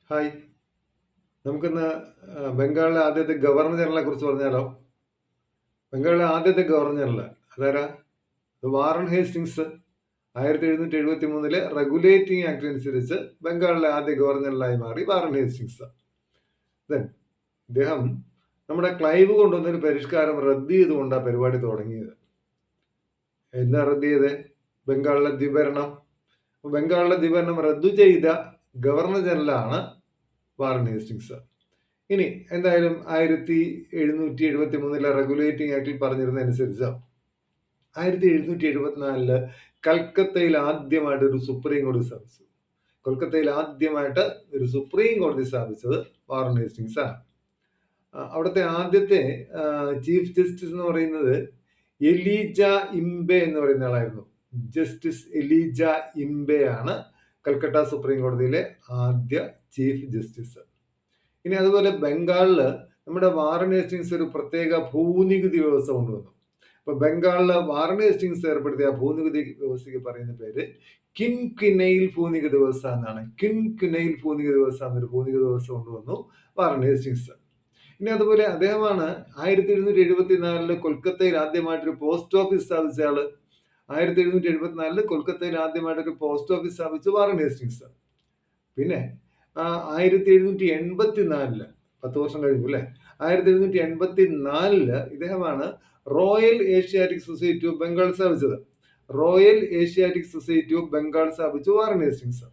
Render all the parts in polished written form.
Hi. നമുക്കിന്ന് ബംഗാളിലെ ആദ്യത്തെ ഗവർണർ ജനറലിനെ കുറിച്ച് പറഞ്ഞാലോ? ബംഗാളിലെ ആദ്യത്തെ ഗവർണർ ജനറൽ അതാരാ? വാറൻ ഹേസ്റ്റിങ്സ് 1773 റെഗുലേറ്റിംഗ് ആക്ട് അനുസരിച്ച് ബംഗാളിലെ ആദ്യ ഗവർണർ ജനറലായി മാറി വാറൻ ഹേസ്റ്റിങ്സ്. ദെൻ ഇദ്ദേഹം നമ്മുടെ ക്ലൈവ് കൊണ്ടുവന്നൊരു പരിഷ്കാരം റദ്ദ് ചെയ്തുകൊണ്ടാണ് പരിപാടി തുടങ്ങിയത്. എന്താ റദ്ദ് ചെയ്ത്? ബംഗാളിലെ ദ്വിഭരണം. ബംഗാളിലെ ദ്വിഭരണം റദ്ദു ചെയ്ത ഗവർണർ ജനറലാണ് വാറൻ ഹേസ്റ്റിങ്സ്. ഇനി എന്തായാലും 1773 റെഗുലേറ്റിംഗ് ആക്ടിൽ പറഞ്ഞിരുന്നതനുസരിച്ച് 1774 കൽക്കത്തയിൽ ആദ്യമായിട്ട് ഒരു സുപ്രീം കോടതി സ്ഥാപിച്ചു. കൊൽക്കത്തയിൽ ആദ്യമായിട്ട് ഒരു സുപ്രീം കോടതി സ്ഥാപിച്ചത് വാറൻ ഹേസ്റ്റിങ്സ് ആണ്. അവിടുത്തെ ആദ്യത്തെ ചീഫ് ജസ്റ്റിസ് എന്ന് പറയുന്നത് എലീജ ഇംബെ എന്ന് പറയുന്ന ആളായിരുന്നു. ജസ്റ്റിസ് എലീജ ഇംബെ ആണ് കൽക്കട്ട സുപ്രീം കോടതിയിലെ ആദ്യ ചീഫ് ജസ്റ്റിസ്. ഇനി അതുപോലെ ബംഗാളില് നമ്മുടെ വാറൻ ഹേസ്റ്റിങ്സ് ഒരു പ്രത്യേക ഭൂനികുതി വ്യവസ്ഥ കൊണ്ടുവന്നു. അപ്പൊ ബംഗാളില് വാറൻ ഹേസ്റ്റിങ്സ് ഏർപ്പെടുത്തിയ ഭൂനികുതി വ്യവസ്ഥയ്ക്ക് പറയുന്ന പേര് കിൻക്വിനൈൽ ഭൂനികുതി വ്യവസ്ഥ എന്നാണ്. കിൻക്വിനൈൽ ഭൂനികുതി വ്യവസ്ഥ എന്നൊരു ഭൂനികുതി വ്യവസ്ഥ കൊണ്ടുവന്നു വാറൻ ഹേസ്റ്റിങ്സ്. ഇനി അതുപോലെ അദ്ദേഹമാണ് 1774 കൊൽക്കത്തയിൽ ആദ്യമായിട്ടൊരു പോസ്റ്റ് ഓഫീസ് സ്ഥാപിച്ച ആള്. 1774 കൊൽക്കത്തയിൽ ആദ്യമായിട്ടൊരു പോസ്റ്റ് ഓഫീസ് സ്ഥാപിച്ചു വാറൻ ഹേസ്റ്റിങ്സ്. പിന്നെ 1784 10 വർഷം കഴിഞ്ഞു അല്ലെ. 1784 ഇദ്ദേഹമാണ് Royal Asiatic Society of Bengal സ്ഥാപിച്ചത്. Royal Asiatic Society of Bengal സ്ഥാപിച്ചു വാറൻ ഹേസ്റ്റിങ്സ്.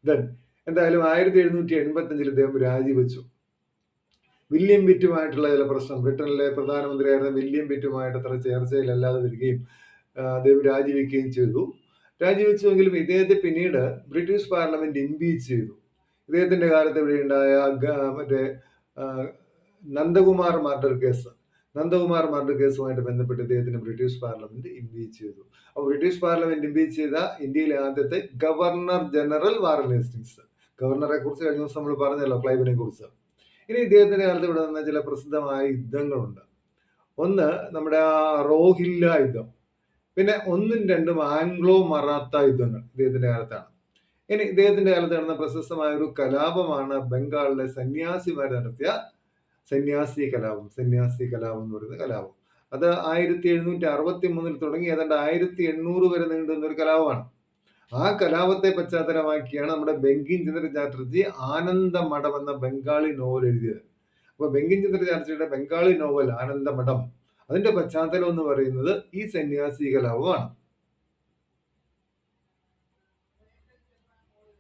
ദെൻ എന്തായാലും 1785 ഇദ്ദേഹം രാജിവെച്ചു. വില്യം പിറ്റുമായിട്ടുള്ള ചില പ്രശ്നം, ബ്രിട്ടനിലെ പ്രധാനമന്ത്രിയായിരുന്ന വില്യം പിറ്റുമായിട്ട് അത്ര ചേർച്ചയിലല്ലാതെ വരികയും അദ്ദേഹം രാജിവെക്കുകയും ചെയ്തു. രാജിവെച്ചുവെങ്കിലും ഇദ്ദേഹത്തെ പിന്നീട് ബ്രിട്ടീഷ് പാർലമെന്റ് ഇംപീച്ച് ചെയ്തു. ഇദ്ദേഹത്തിന്റെ കാലത്ത് ഇവിടെ ഉണ്ടായ മറ്റേ നന്ദകുമാർ മർഡർ കേസുമായിട്ട് ബന്ധപ്പെട്ട് ഇദ്ദേഹത്തിന് ബ്രിട്ടീഷ് പാർലമെന്റ് ഇംപീച്ച് ചെയ്തു. അപ്പോൾ ബ്രിട്ടീഷ് പാർലമെന്റ് ഇംപീച്ച് ചെയ്ത ഇന്ത്യയിലെ ആദ്യത്തെ ഗവർണർ ജനറൽ വാറൻ ഹേസ്റ്റിങ്സ്. ഗവർണറെ കുറിച്ച് കഴിഞ്ഞ ദിവസം നമ്മൾ പറഞ്ഞല്ലോ, ക്ലൈവിനെ കുറിച്ച്. ഇനി ഇദ്ദേഹത്തിന്റെ കാലത്ത് ഇവിടെ നിന്ന ചില പ്രസിദ്ധമായ യുദ്ധങ്ങളുണ്ട്. ഒന്ന് നമ്മുടെ റോഹില്ല യുദ്ധം, പിന്നെ 1ഉം 2ഉം ആംഗ്ലോ മറാത്ത യുദ്ധങ്ങൾ ഇദ്ദേഹത്തിന്റെ കാലത്താണ്. ഇനി ഇദ്ദേഹത്തിന്റെ കാലത്ത് നടന്ന പ്രശസ്തമായ ഒരു കലാപമാണ് ബംഗാളിലെ സന്യാസിമാർ നടത്തിയ സന്യാസി കലാപം എന്ന് പറയുന്ന കലാപം. അത് 1763 തുടങ്ങി ഏതാണ്ട് 1800 വരെ നീണ്ടുന്ന ഒരു കലാപമാണ്. ആ കലാപത്തെ പശ്ചാത്തലമാക്കിയാണ് നമ്മുടെ ബങ്കിം ചന്ദ്ര ചാറ്റർജി ആനന്ദമഠം എന്ന ബംഗാളി നോവൽ എഴുതിയത്. അപ്പൊ ബങ്കിം ചന്ദ്ര ചാറ്റർജിയുടെ ബംഗാളി നോവൽ ആനന്ദമഠം, അതിന്റെ പശ്ചാത്തലം എന്ന് പറയുന്നത് ഈ സന്യാസി കലാപമാണ്.